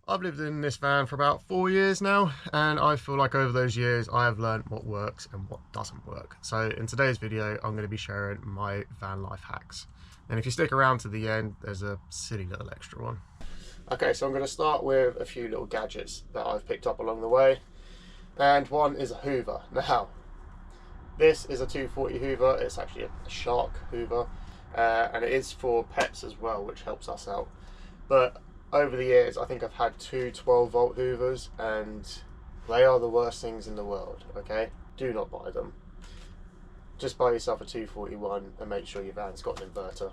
I've lived in this van for about 4 years now, and I feel like over those years I have learned what works and what doesn't work. So in today's video I'm going to be sharing my van life hacks, and if you stick around to the end there's a silly little extra one. Okay, so I'm going to start with a few little gadgets that I've picked up along the way, and one is a hoover. Now this is a 240 hoover. It's actually a shark hoover, and it is for pets as well, which helps us out. But over the years, I think I've had two 12-volt hoovers, and they are the worst things in the world, okay? Do not buy them. Just buy yourself a 241 and make sure your van's got an inverter.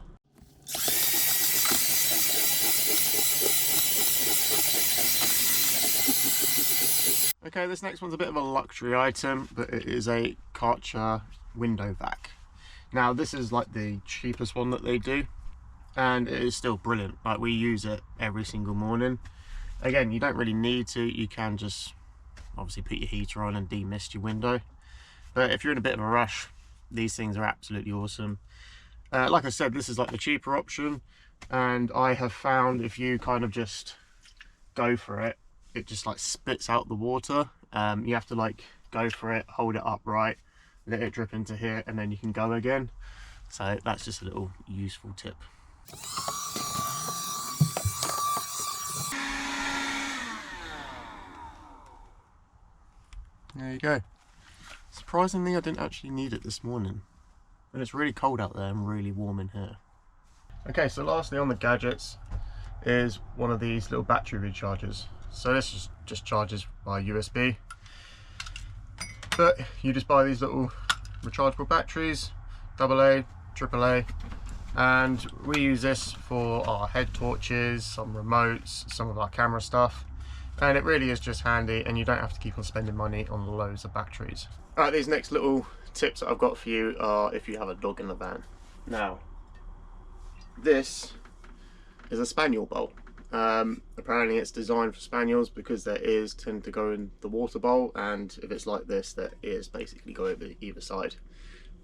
Okay, this next one's a bit of a luxury item, but it is a Karcher window vac. Now, this is like the cheapest one that they do, and it is still brilliant. Like, we use it every single morning. Again, you don't really need to. You can just obviously put your heater on and demist your window, but if you're in a bit of a rush, these things are absolutely awesome. Like I said, this is like the cheaper option, and I have found if you kind of just go for it, it just like spits out the water. You have to like go for it, hold it upright, let it drip into here, and then you can go again. So that's just a little useful tip. There you go. Surprisingly, I didn't actually need it this morning, and it's really cold out there and really warm in here. Okay, so lastly on the gadgets is one of these little battery rechargers. So this just charges by USB, but you just buy these little rechargeable batteries, AA, AAA, and we use this for our head torches, some remotes, some of our camera stuff, and it really is just handy, and you don't have to keep on spending money on loads of batteries. Alright, these next little tips that I've got for you are if you have a dog in the van. Now, this is a spaniel bowl. Apparently it's designed for spaniels because their ears tend to go in the water bowl, and if it's like this, their ears basically go over either side.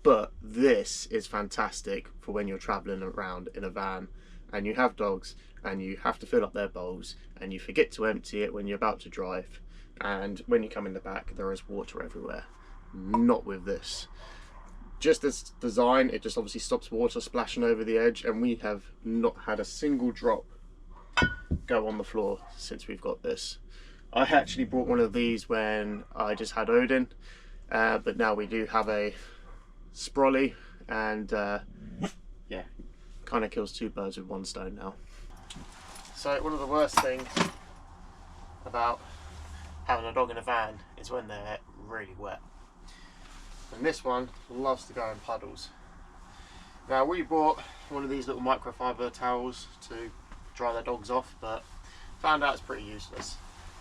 But this is fantastic for when you're traveling around in a van and you have dogs and you have to fill up their bowls and you forget to empty it when you're about to drive, and when you come in the back there is water everywhere. Not with this. Just this design, it just obviously stops water splashing over the edge, and we have not had a single drop go on the floor since we've got this. I actually bought one of these when I just had Odin, but now we do have a Sprolly, and yeah, kind of kills two birds with one stone now. So one of the worst things about having a dog in a van is when they're really wet, and this one loves to go in puddles. Now, we bought one of these little microfiber towels to dry their dogs off, but found out it's pretty useless.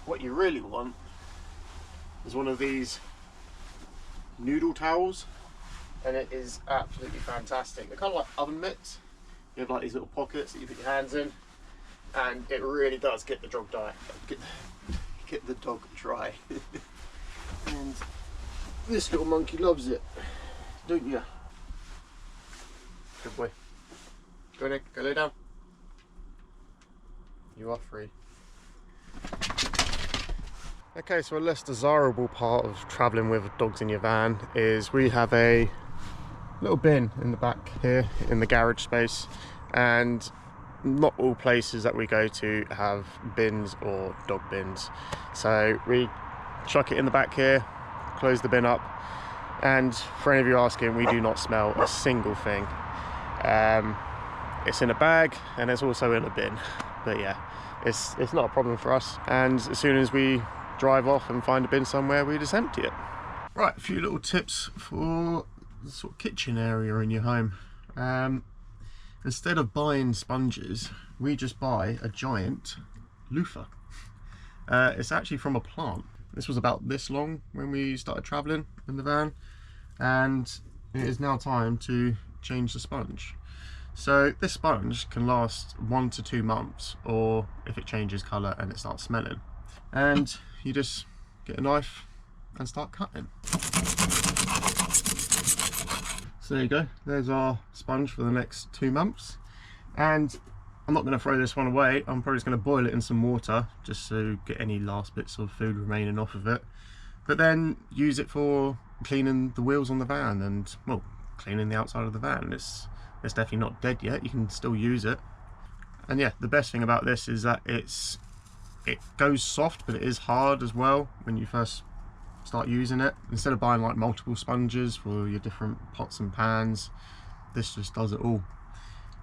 What you really want is one of these noodle towels, and it is absolutely fantastic. They're kind of like oven mitts. You have like these little pockets that you put your hands in, and it really does get the dog dry. Get the dog dry. And this little monkey loves it, don't you? Good boy. Go Nick, go lay down. You are free. Okay, so a less desirable part of travelling with dogs in your van is we have a little bin in the back here in the garage space, and not all places that we go to have bins or dog bins. So we chuck it in the back here, close the bin up, and for any of you asking, we do not smell a single thing. It's in a bag and it's also in a bin, but yeah, it's not a problem for us, and as soon as we drive off and find a bin somewhere, we just empty it. Right, a few little tips for the sort of kitchen area in your home. Instead of buying sponges, we just buy a giant loofah. It's actually from a plant. This was about this long when we started traveling in the van, and it is now time to change the sponge. So this sponge can last 1 to 2 months, or if it changes colour and it starts smelling, and you just get a knife and start cutting. So there you go, there's our sponge for the next 2 months. And I'm not going to throw this one away. I'm probably just going to boil it in some water just to get any last bits of food remaining off of it. But then use it for cleaning the wheels on the van and, well, cleaning the outside of the van. It's definitely not dead yet. You can still use it. And yeah, the best thing about this is that it goes soft, but it is hard as well when you first start using it. Instead of buying like multiple sponges for your different pots and pans, this just does it all.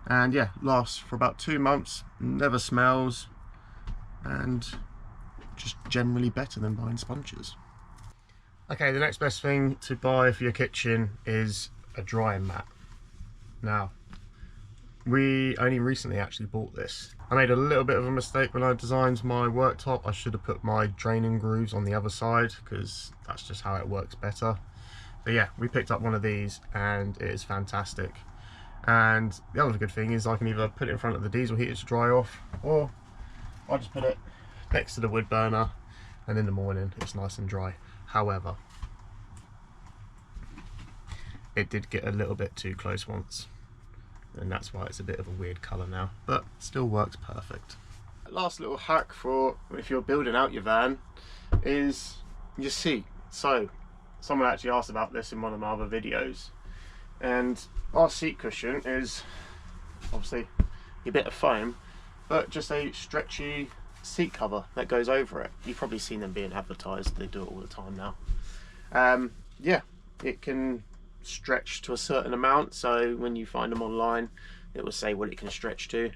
And yeah, lasts for about 2 months, never smells, and just generally better than buying sponges. Okay, the next best thing to buy for your kitchen is a drying mat. Now, we only recently actually bought this. I made a little bit of a mistake when I designed my worktop. I should have put my draining grooves on the other side because that's just how it works better. But yeah, we picked up one of these and it is fantastic. And the other good thing is I can either put it in front of the diesel heater to dry off, or I'll just put it next to the wood burner and in the morning it's nice and dry. However, it did get a little bit too close once, and that's why it's a bit of a weird colour now, but still works perfect. Last little hack for if you're building out your van is your seat. So someone actually asked about this in one of my other videos, and our seat cushion is obviously a bit of foam, but just a stretchy seat cover that goes over it. You've probably seen them being advertised, they do it all the time now. Yeah, it can stretch to a certain amount, so when you find them online it will say what it can stretch to.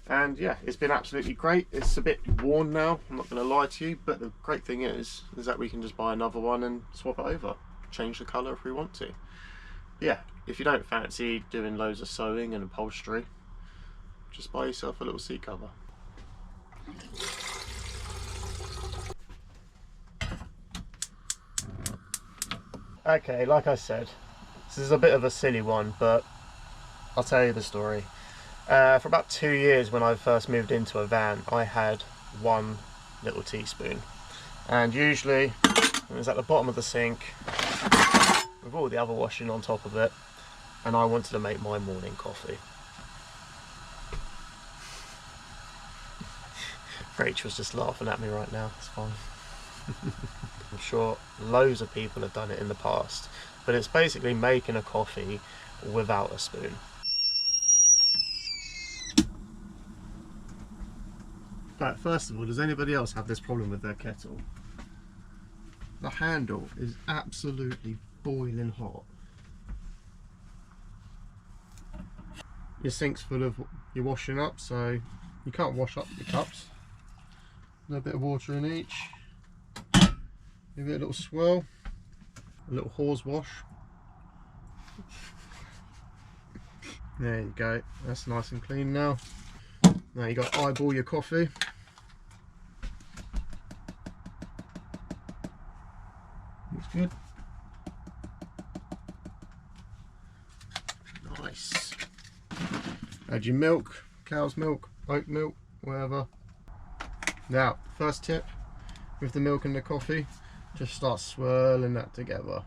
And yeah, it's been absolutely great. It's a bit worn now, I'm not going to lie to you, but the great thing is that we can just buy another one and swap it over, change the colour if we want to. Yeah, if you don't fancy doing loads of sewing and upholstery, just buy yourself a little seat cover. Okay, like I said, this is a bit of a silly one, but I'll tell you the story. For about 2 years when I first moved into a van, I had one little teaspoon. And usually it was at the bottom of the sink with all the other washing on top of it, and I wanted to make my morning coffee. Rachel's just laughing at me right now, it's fine. I'm sure loads of people have done it in the past, but it's basically making a coffee without a spoon. Right, first of all, does anybody else have this problem with their kettle? The handle is absolutely boiling hot. Your sink's full of your washing up, so you can't wash up your cups. A little bit of water in each. Give it a little swirl, a little hose wash. There you go, that's nice and clean now. Now you got to eyeball your coffee. Looks good. Nice. Add your milk, cow's milk, oat milk, whatever. Now, first tip with the milk and the coffee, just start swirling that together.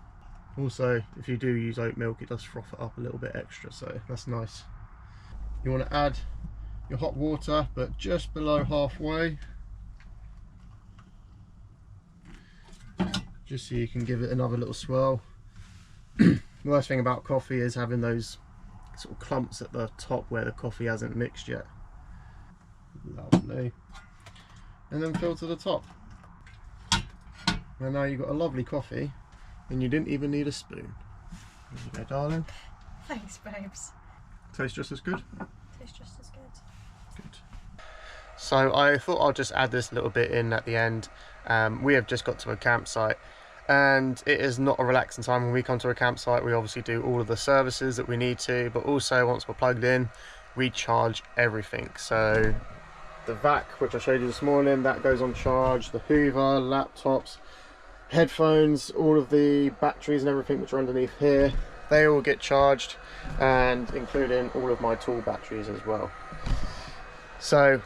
Also, if you do use oat milk, it does froth it up a little bit extra, so that's nice. You want to add your hot water, but just below halfway, just so you can give it another little swirl. The worst thing about coffee is having those sort of clumps at the top where the coffee hasn't mixed yet. Lovely. And then fill to the top. And now you've got a lovely coffee, and you didn't even need a spoon. There you go, darling. Thanks, babes. Tastes just as good? Tastes just as good. Good. So I thought I'll just add this little bit in at the end. We have just got to a campsite, and it is not a relaxing time. When we come to a campsite, we obviously do all of the services that we need to, but also once we're plugged in, we charge everything. So the vac, which I showed you this morning, that goes on charge. The Hoover, laptops, headphones, all of the batteries and everything which are underneath here, they all get charged, and including all of my tool batteries as well. So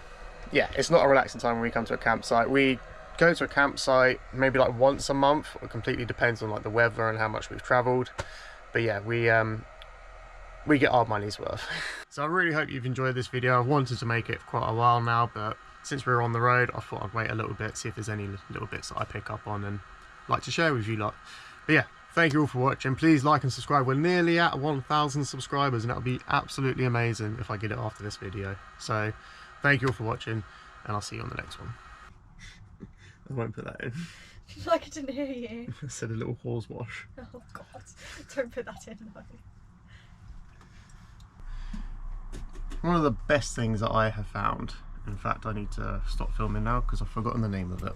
yeah, it's not a relaxing time when we come to a campsite. We go to a campsite maybe like once a month. It completely depends on like the weather and how much we've traveled. But yeah, we we get our money's worth. So I really hope you've enjoyed this video. I've wanted to make it for quite a while now, but since we're on the road, I thought I'd wait a little bit, see if there's any little bits that I pick up on and like to share with you lot. But yeah, thank you all for watching. Please like and subscribe. We're nearly at 1,000 subscribers and that would be absolutely amazing if I get it after this video. So thank you all for watching and I'll see you on the next one. I won't put that in. Like I didn't hear you. I said a little horse wash. Oh god, don't put that in though. One of the best things that I have found, in fact I need to stop filming now because I've forgotten the name of it.